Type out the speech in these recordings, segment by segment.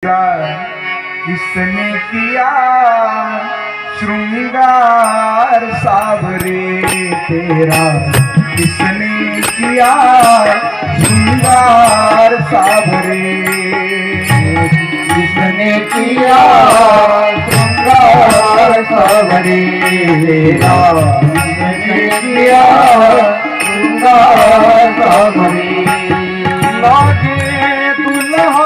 किसने किया श्रृंगार सावरे तेरा, किसने किया श्रृंगार सावरे, किसने किया श्रृंगार सावरे तेरा, किसने किया श्रृंगार सावरे। लागे दुल्हा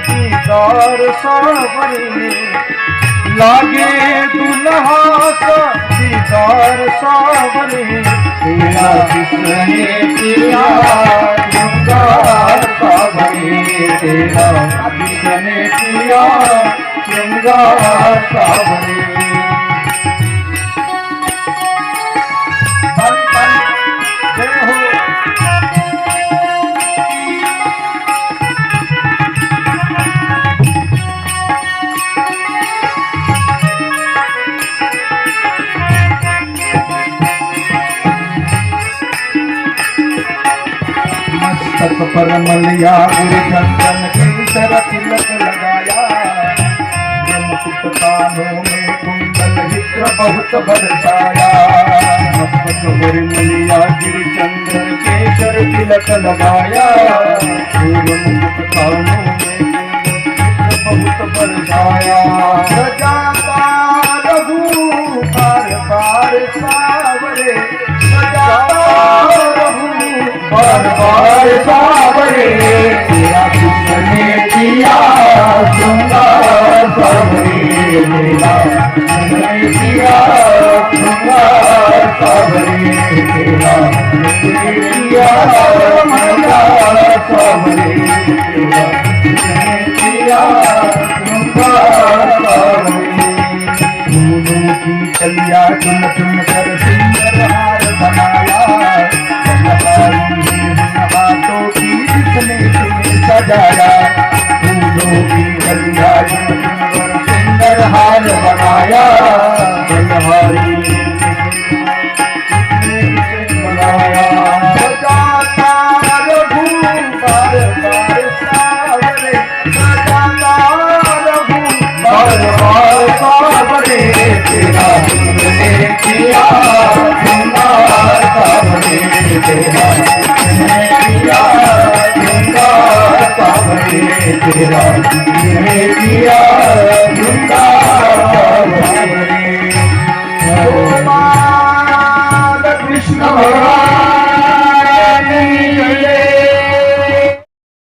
दीदार सावरे, लागे दुल्हा दीदार सावरे तेरा, किसने किया श्रृंगार सावरे तेरा, किसने किया श्रृंगार सावरे। मस्तक पर मलिया चंदन केसर तिलक लगाया, मुकुट कानों में कुंडल चित्र बहुत बरसाया। मस्तक पर मलिया चंदन केसर तिलक लगाया, मुकुट कानों में कुंडल बहुत बरसाया। सजाता रहूं बार बार सावरे, सजाता रहूं बार बार सावरे तेरा, किसने किया श्रृंगार सावरे तेरा, किसने किया श्रृंगार सावरे तेरा, किसने किया श्रृंगार सावरे तेरा, किसने किया श्रृंगार सावरे। फूलों की कलिया चुन चुन कर सुंदर हार बनाया, हाथों की जिसने तुम्हें सजाया। फूलों की कलिया चुन चुन कर सुंदर हार बनाया, बलहारी बनाया। सजाता रहूं बार बार सावरे, सजाता रहूं बार बार सावरे तेरा, किसने किया श्रृंगार सावरे तेरा, किसने किया श्रृंगार सावरे तेरा, किसने किया श्रृंगार सावरे। कृष्ण भगवान